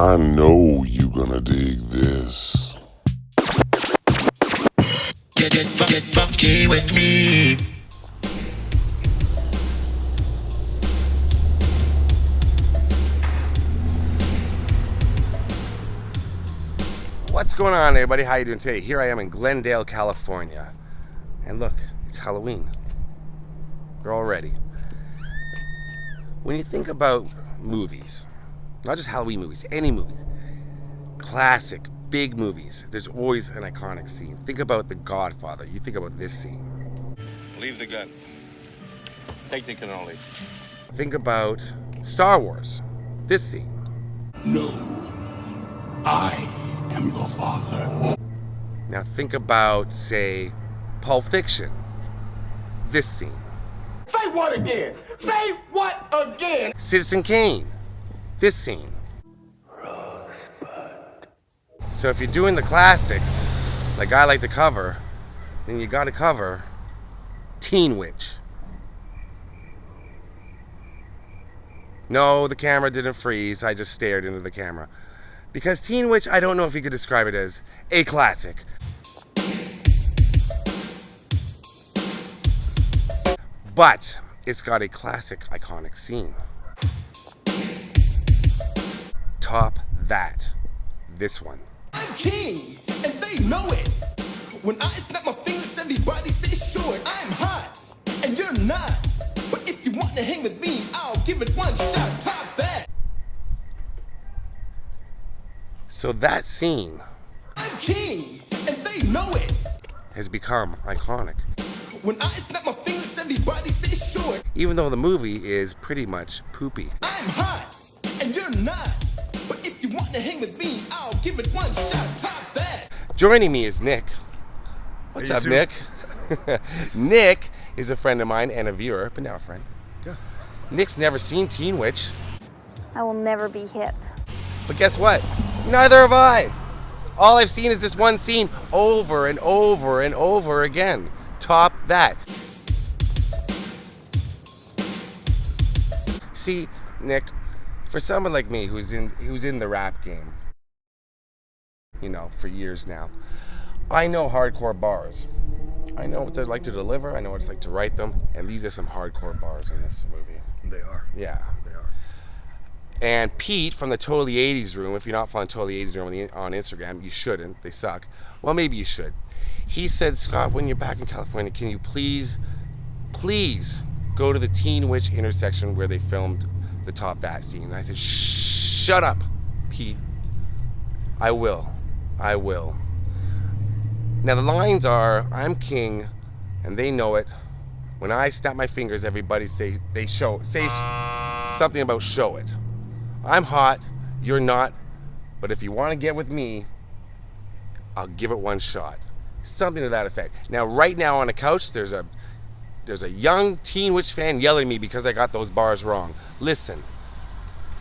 I know you gonna dig this. Get funky with me. What's going on, everybody? How you doing today? Here I am in Glendale, California. And look, it's Halloween. They're all ready. When you think about movies, not just Halloween movies, any movies, classic, big movies, there's always an iconic scene. Think about The Godfather. You think about this scene. Leave the gun. Take the cannoli. Think about Star Wars. This scene. No, I am your father. Now think about, say, Pulp Fiction. This scene. Say what again? Say what again? Citizen Kane. This scene. So if you're doing the classics, like I like to cover, then you gotta cover Teen Witch. No, the camera didn't freeze. I just stared into the camera. Because Teen Witch, I don't know if you could describe it as a classic. But it's got a classic, iconic scene. Top that. This one. I'm king, and they know it. When I snap my fingers, everybody says short. I'm hot, and you're not. But if you want to hang with me, I'll give it one shot. Top that. So that scene I'm king, and they know it. has become iconic. When I snap my fingers, everybody says short. Even though the movie is pretty much poopy. I'm hot, and you're not. But if you want to hang with me, I'll give it one shot. Top that. Joining me is Nick. What's up, Nick? Nick is a friend of mine and a viewer, but now a friend. Yeah. Nick's never seen Teen Witch, I will never be hip. but guess what? Neither have I. All I've seen is this one scene over and over and over again. Top that. See, Nick, for someone like me who's in the rap game, you know, for years now, I know hardcore bars. I know what they're like to deliver. I know what it's like to write them, and these are some hardcore bars in this movie. They are. Yeah. They are. And Pete from the Totally 80s Room, if you're not following Totally 80s Room on Instagram, you shouldn't. They suck. Well, maybe you should. He said, Scott, when you're back in California, can you please go to the Teen Witch intersection where they filmed the Top That scene? And I said, shut up, Pete. I will. Now the lines are, I'm king, and they know it. When I snap my fingers, everybody say something about show it. I'm hot, you're not, but if you want to get with me, I'll give it one shot. Something to that effect. Now, right now on the couch, there's a young Teen Witch fan yelling at me because I got those bars wrong. Listen,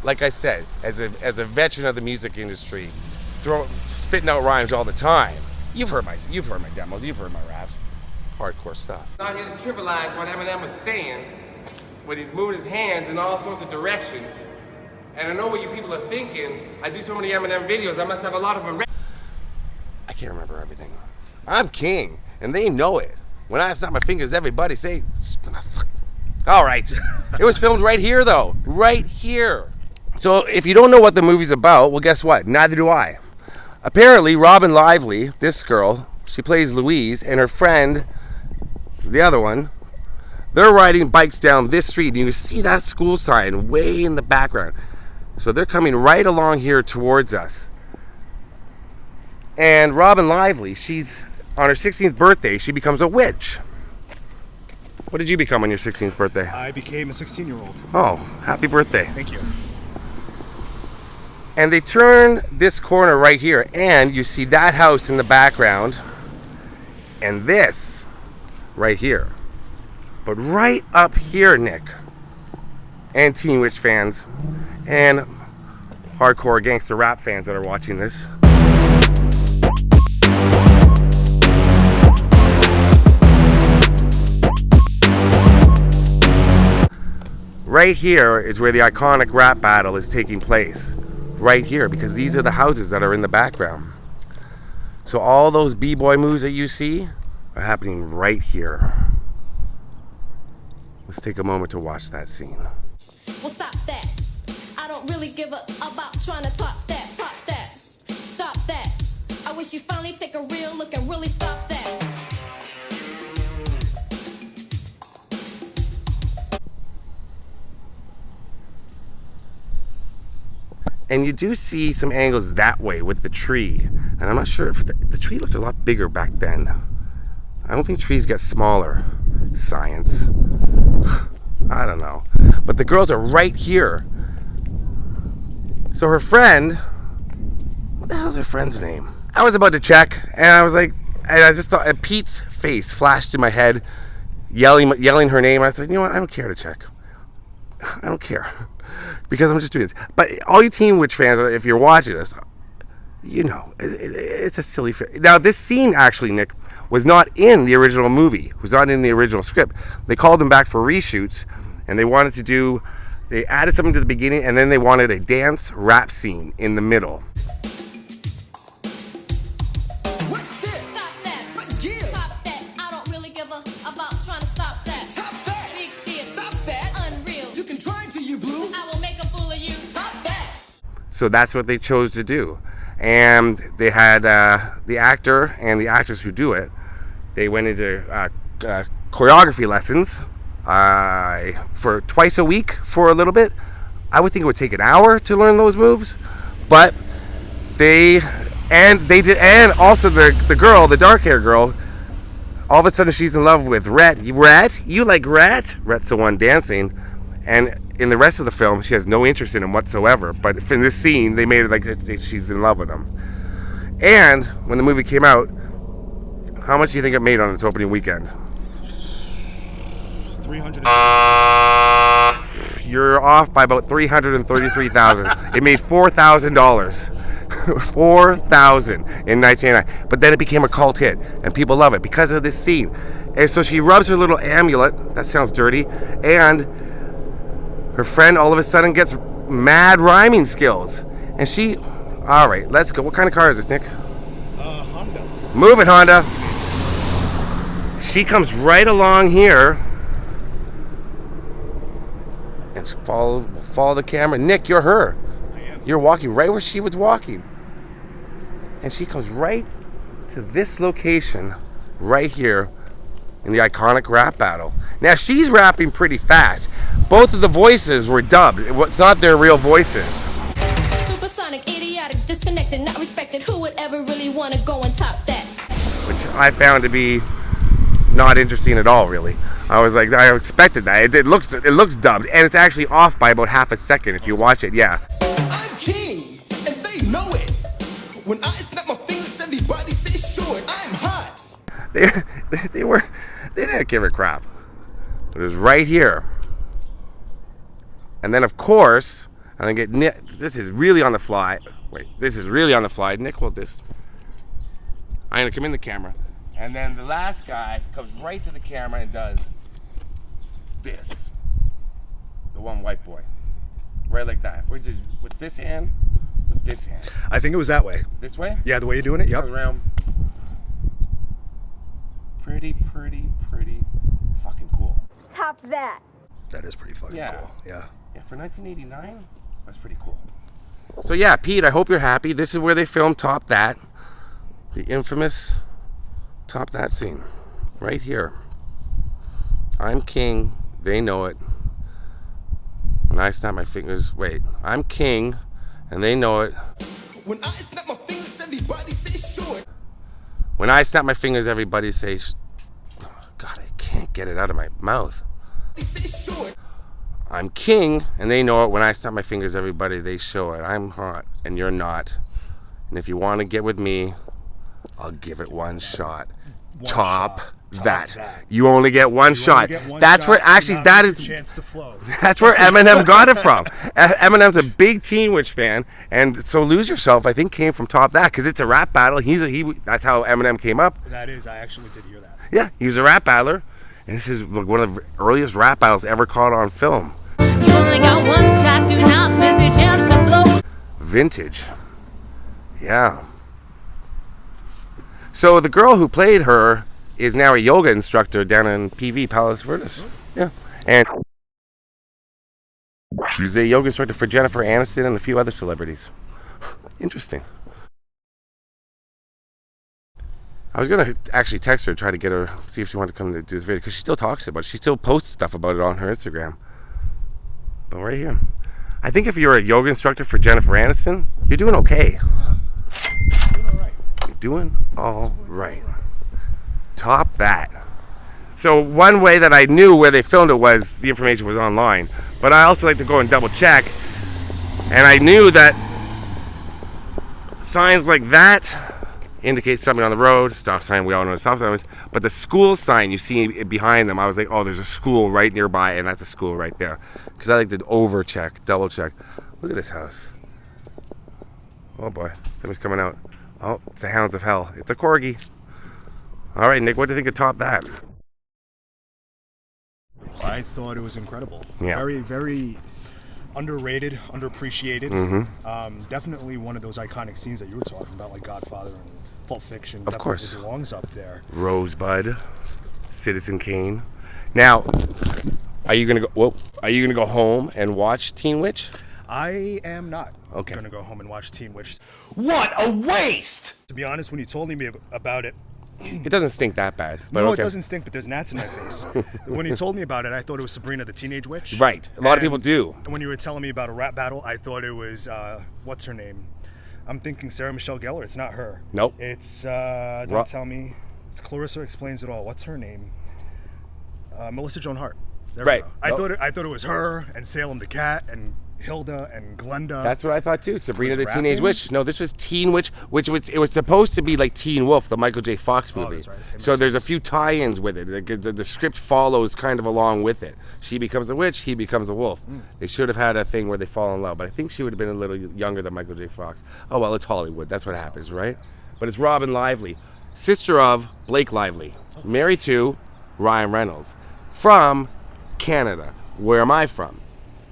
like I said, as a veteran of the music industry, spitting out rhymes all the time. You've heard my demos, you've heard my raps. Hardcore stuff. Not here to trivialize what Eminem was saying when he's moving his hands in all sorts of directions. And I know what you people are thinking. I do so many Eminem videos, I must have a lot of them. I can't remember everything. I'm king, and they know it. When I snap my fingers, everybody say, all right. It was filmed right here, though. Right here. So if you don't know what the movie's about, well, guess what? Neither do I. Apparently, Robyn Lively, this girl, she plays Louise, and her friend, the other one, they're riding bikes down this street, and you can see that school sign way in the background. So they're coming right along here towards us. And Robyn Lively, she's on her 16th birthday, she becomes a witch. What did you become on your 16th birthday? I became a 16-year-old. Oh, happy birthday. Thank you. And they turn this corner right here, and you see that house in the background, and this right here. But right up here, Nick, and Teen Witch fans, and hardcore gangster rap fans that are watching this, right here is where the iconic rap battle is taking place. right here because these are the houses that are in the background. So all those b-boy moves that you see are happening right here. Let's take a moment to watch that scene. Well, stop that. I don't really give a about trying to top that. Stop that. I wish you finally take a real look and really stop that. And you do see some angles that way with the tree. And I'm not sure if the tree looked a lot bigger back then. I don't think trees get smaller. Science. I don't know. But the girls are right here. So her friend, what the hell's her friend's name? I was about to check and I was like, and I just thought Pete's face flashed in my head, yelling her name. I said, you know what? I don't care to check. I don't care because I'm just doing this. But all you Teen Witch fans, if you're watching this, you know, it's a silly film. Now, this scene actually, Nick, was not in the original movie. It was not in the original script. They called them back for reshoots, and they added something to the beginning, and then they wanted a dance rap scene in the middle. What's this? Stop that. But give. Stop that. I don't really give a about trying to stop that. Top that. Big deal. Stop that. Unreal. You can try to, you blue. I will make a fool of you. Top that. So that's what they chose to do. And they had the actor and the actress who do it. They went into choreography lessons for twice a week for a little bit. I would think it would take an hour to learn those moves, but they did. And also the girl, the dark hair girl, all of a sudden she's in love with Rhett. Rhett, you like Rhett? Rhett's the one dancing, and in the rest of the film, she has no interest in him whatsoever. But in this scene, they made it like she's in love with him. And when the movie came out, how much do you think it made on its opening weekend? 300. You're off by about $333,000. It made $4,000. $4,000 in 1989. But then it became a cult hit, and people love it because of this scene. And so she rubs her little amulet. That sounds dirty. And her friend all of a sudden gets mad rhyming skills. And she, all right, let's go. What kind of car is this, Nick? Honda. Move it, Honda. She comes right along here and follow the camera. Nick, you're her. I am. You're walking right where she was walking. And she comes right to this location right here in the iconic rap battle. Now, she's rapping pretty fast. Both of the voices were dubbed. It's not their real voices. Supersonic, idiotic, disconnected, not respected. Who would ever really want to go and top that? Which I found to be not interesting at all, really. I was like, I expected that. It looks dubbed, and it's actually off by about half a second if you watch it, yeah. I'm king, and they know it. When I snap my fingers, everybody say short. I'm hot. They didn't give a crap. It was right here. And then, of course, I'm gonna get Nick. This is really on the fly. Wait, this is really on the fly. Nick, hold this. I'm gonna come in the camera. And then the last guy comes right to the camera and does this. The one white boy. Right like that. With this hand, with this hand. I think it was that way. This way? Yeah, the way you're doing it. Yep. Comes around. Pretty fucking cool. Top that. That is pretty fucking cool. Yeah. Yeah, for 1989, that's pretty cool. So yeah, Pete, I hope you're happy. This is where they filmed Top That. The infamous Top That scene. Right here. I'm king, they know it. When I snap my fingers, wait. I'm king, and they know it. When I snap my fingers, everybody say short. When I snap my fingers, everybody say, God, I can't get it out of my mouth. Say short. I'm king, and they know it. When I snap my fingers, everybody, they show it. I'm hot, and you're not. And if you want to get with me, I'll give it one shot. Top that. You only get one shot. That's where, actually, that is, that's where Eminem got it from. Eminem's a big Teen Witch fan, and so Lose Yourself, I think, came from Top That, because it's a rap battle. That's how Eminem came up. That is, I actually did hear that. Yeah, he was a rap battler, and this is one of the earliest rap battles ever caught on film. You only got one shot, do not miss your chance to blow. vintage. Yeah. So the girl who played her is now a yoga instructor down in PV, Palos Verdes. Yeah. And she's a yoga instructor for Jennifer Aniston and a few other celebrities. Interesting. I was going to actually text her, try to get her, see if she wanted to come to do this video, because she still talks about it. She still posts stuff about it on her Instagram. But right here. I think if you're a yoga instructor for Jennifer Aniston, you're doing okay. You're doing all right. Top that. So one way that I knew where they filmed it was the information was online. But I also like to go and double check. And I knew that signs like that indicate something on the road. Stop sign, we all know what stop sign is. But the school sign you see behind them, I was like, oh, there's a school right nearby, and that's a school right there. Because I like to over-check, double-check. Look at this house. Oh, boy. Somebody's coming out. Oh, it's the Hounds of Hell. It's a Corgi. All right, Nick, what do you think of Top That? I thought it was incredible. Yeah. Very, very underrated, underappreciated. Mm-hmm. Definitely one of those iconic scenes that you were talking about, like Godfather and Pulp Fiction. Of course. Belongs up there. Rosebud, Citizen Kane. Now, are you gonna go? Whoa, are you gonna go home and watch Teen Witch? I am not gonna go home and watch Teen Witch. What a waste! To be honest, when you told me about it, It doesn't stink that bad. But no, okay. it doesn't stink, but there's gnats in my face. When you told me about it, I thought it was Sabrina the Teenage Witch. Right. A lot of people do. And when you were telling me about a rap battle, I thought it was, what's her name? I'm thinking Sarah Michelle Gellar. It's not her. Nope. It's, don't tell me. It's Clarissa Explains It All. What's her name? Melissa Joan Hart. There Right. we go. I thought it was her and Salem the Cat and Hilda and Glenda. That's what I thought too. Sabrina the Was Teenage rapping? Witch. No, this was Teen Witch, which was it was supposed to be like Teen Wolf, the Michael J. Fox movie. That's right. Okay, So makes there's a sense. few tie-ins with it. The script follows kind of along with it. She becomes a witch, he becomes a wolf. They should have had a thing where they fall in love, but I think she would have been a little younger than Michael J. Fox. Oh well, it's Hollywood. That's what happens, right? But it's Robyn Lively, sister of Blake Lively, married to Ryan Reynolds, from Canada. Where am I from?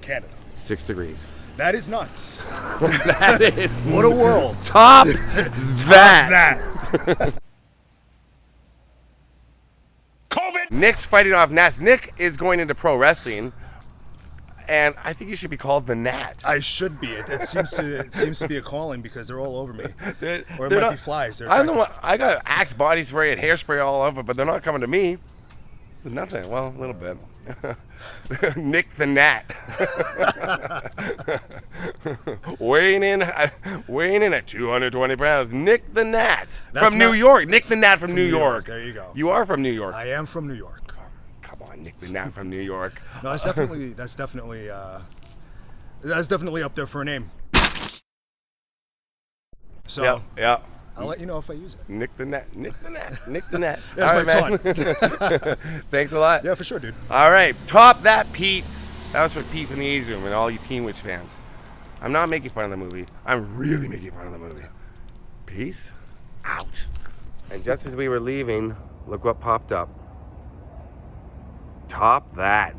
Canada. 6 degrees. That is nuts. That is What a world. Top that. COVID! Nick's fighting off Nats. Nick is going into pro wrestling, and I think you should be called the Nat. I should be. It seems to be a calling because they're all over me. Or it They're might not- be flies. They're I don't know attracted- what. I got Axe body spray and hairspray all over, but they're not coming to me. There's nothing. Well, a little bit. Nick the Nat. weighing in at 220 pounds. Nick the Nat from New York. Nick the Nat from New York. There you go. You are from New York. I am from New York. Come on, Nick the Nat from New York. No, that's definitely up there for a name. So Yeah. I'll let you know if I use it. Nick the Nat. Nick the Nat. Nick the Nat. That's All my man. Thanks a lot. Yeah, for sure, dude. All right, top that, Pete. That was for Pete from the Age Room and all you Teen Witch fans. I'm not making fun of the movie. I'm really making fun of the movie. Peace out. And just as we were leaving, look what popped up. Top that.